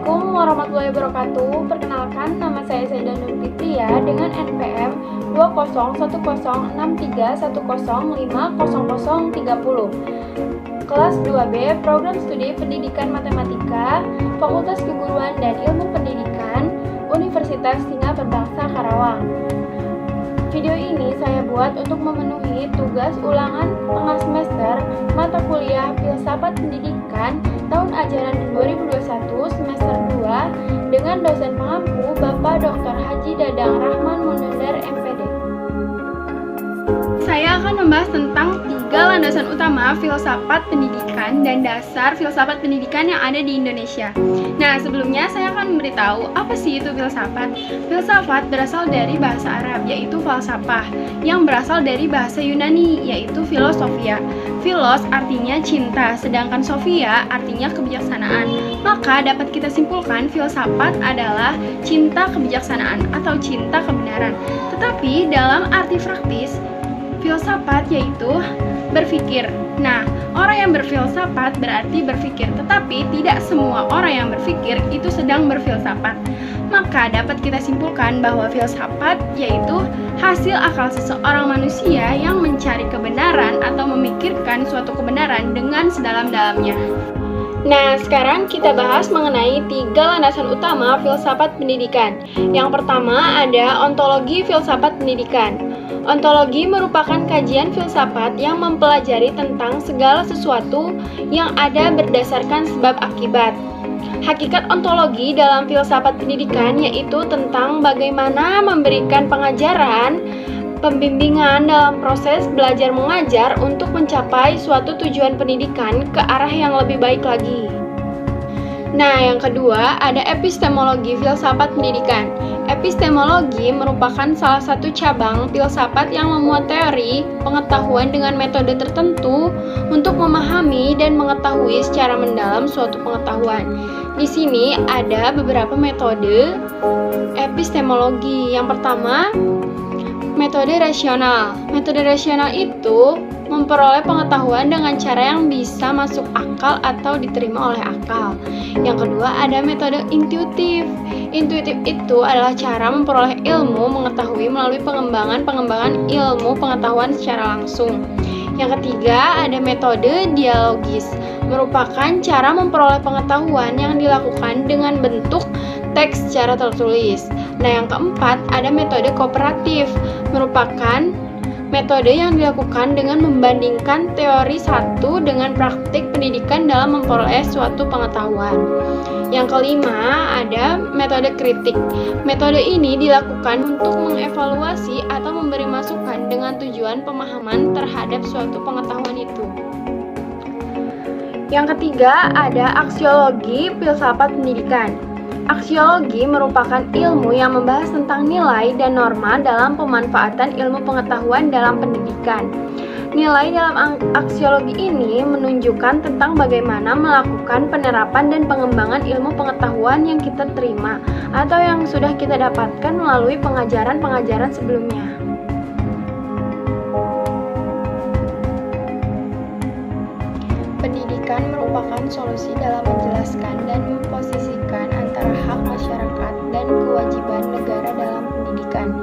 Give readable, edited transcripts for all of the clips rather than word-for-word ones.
Assalamualaikum warahmatullahi wabarakatuh. Perkenalkan, nama saya Zaidah Nur Fitria dengan NPM 20106310500030. Kelas 2B, Program Studi Pendidikan Matematika, Fakultas Keguruan dan Ilmu Pendidikan, Universitas Tinggal Berbangsa Karawang. Video ini saya buat untuk memenuhi tugas ulangan tengah semester mata kuliah Filsafat Pendidikan tahun ajaran 2021 semester 2 dengan dosen pengampu Bapak Dr. Haji Dadang Rahman Munandar MPD. Saya akan membahas tentang 3 landasan utama filsafat pendidikan dan dasar filsafat pendidikan yang ada di Indonesia. Nah, sebelumnya saya akan memberitahu apa sih itu filsafat. Filsafat berasal dari bahasa Arab, yaitu falsafah, yang berasal dari bahasa Yunani, yaitu filosofia. Philos artinya cinta, sedangkan sophia artinya kebijaksanaan. Maka dapat kita simpulkan filsafat adalah cinta kebijaksanaan atau cinta kebenaran. Tetapi dalam arti praktis, filsafat yaitu berpikir. Nah, orang yang berfilsafat berarti berpikir, tetapi tidak semua orang yang berpikir itu sedang berfilsafat. Maka dapat kita simpulkan bahwa filsafat yaitu hasil akal seseorang manusia yang mencari kebenaran atau memikirkan suatu kebenaran dengan sedalam-dalamnya. Nah, sekarang kita bahas mengenai 3 landasan utama filsafat pendidikan. Yang pertama ada ontologi filsafat pendidikan. Ontologi merupakan kajian filsafat yang mempelajari tentang segala sesuatu yang ada berdasarkan sebab akibat. Hakikat ontologi dalam filsafat pendidikan yaitu tentang bagaimana memberikan pengajaran, pembimbingan dalam proses belajar mengajar untuk mencapai suatu tujuan pendidikan ke arah yang lebih baik lagi. Nah, yang kedua ada epistemologi filsafat pendidikan. Epistemologi merupakan salah satu cabang filsafat yang memuat teori pengetahuan dengan metode tertentu untuk memahami dan mengetahui secara mendalam suatu pengetahuan. Di sini ada beberapa metode epistemologi. Yang pertama, metode rasional. Metode rasional itu memperoleh pengetahuan dengan cara yang bisa masuk akal atau diterima oleh akal. Yang kedua ada metode intuitif. Intuitif itu adalah cara memperoleh ilmu mengetahui melalui pengembangan ilmu pengetahuan secara langsung. Yang ketiga ada metode dialogis, merupakan cara memperoleh pengetahuan yang dilakukan dengan bentuk teks secara tertulis. Nah, yang keempat ada metode kooperatif, merupakan metode yang dilakukan dengan membandingkan teori satu dengan praktik pendidikan dalam memperoleh suatu pengetahuan. Yang kelima ada metode kritik. Metode ini dilakukan untuk mengevaluasi atau memberi masukan dengan tujuan pemahaman terhadap suatu pengetahuan itu. Yang ketiga ada aksiologi filsafat pendidikan. Aksiologi merupakan ilmu yang membahas tentang nilai dan norma dalam pemanfaatan ilmu pengetahuan dalam pendidikan. Nilai dalam aksiologi ini menunjukkan tentang bagaimana melakukan penerapan dan pengembangan ilmu pengetahuan yang kita terima atau yang sudah kita dapatkan melalui pengajaran-pengajaran sebelumnya. Pendidikan merupakan solusi dalam menjelaskan dan memposisikan antara hak masyarakat dan kewajiban negara dalam pendidikan.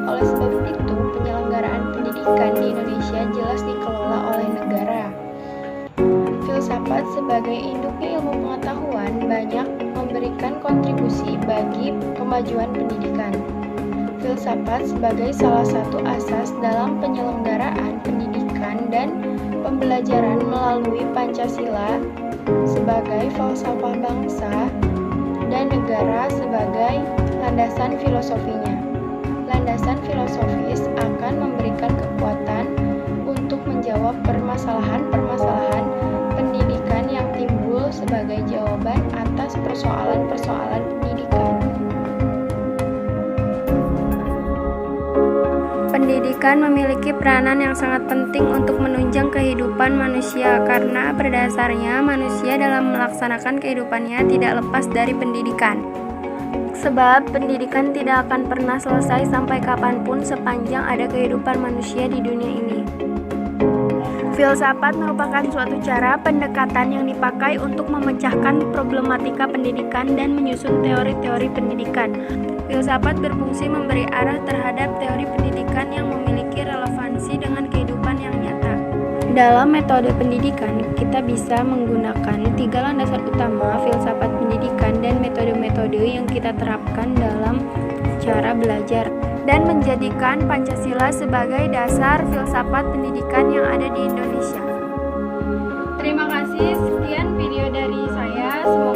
Oleh sebab itu, penyelenggaraan pendidikan di Indonesia jelas dikelola oleh negara. Filsafat sebagai induknya ilmu pengetahuan banyak memberikan kontribusi bagi kemajuan pendidikan. Filsafat sebagai salah satu asas dalam penyelenggaraan pendidikan dan pembelajaran melalui Pancasila sebagai falsafah bangsa dan negara sebagai landasan filosofinya. Landasan filosofis akan memberikan kekuatan untuk menjawab permasalahan-permasalahan pendidikan yang timbul sebagai jawaban atas persoalan-persoalan pendidikan. Pendidikan memiliki peranan yang sangat penting untuk menunjang kehidupan manusia karena pada dasarnya manusia dalam melaksanakan kehidupannya tidak lepas dari pendidikan. Sebab pendidikan tidak akan pernah selesai sampai kapanpun sepanjang ada kehidupan manusia di dunia ini. Filsafat merupakan suatu cara pendekatan yang dipakai untuk memecahkan problematika pendidikan dan menyusun teori-teori pendidikan. Filsafat berfungsi memberi arah terhadap teori pendidikan yang memiliki relevansi dengan kehidupan yang nyata. Dalam metode pendidikan, kita bisa menggunakan 3 landasan utama filsafat pendidikan dan metode-metode yang kita terapkan dalam cara belajar, dan menjadikan Pancasila sebagai dasar filsafat pendidikan yang ada di Indonesia. Terima kasih, sekian video dari saya. Semoga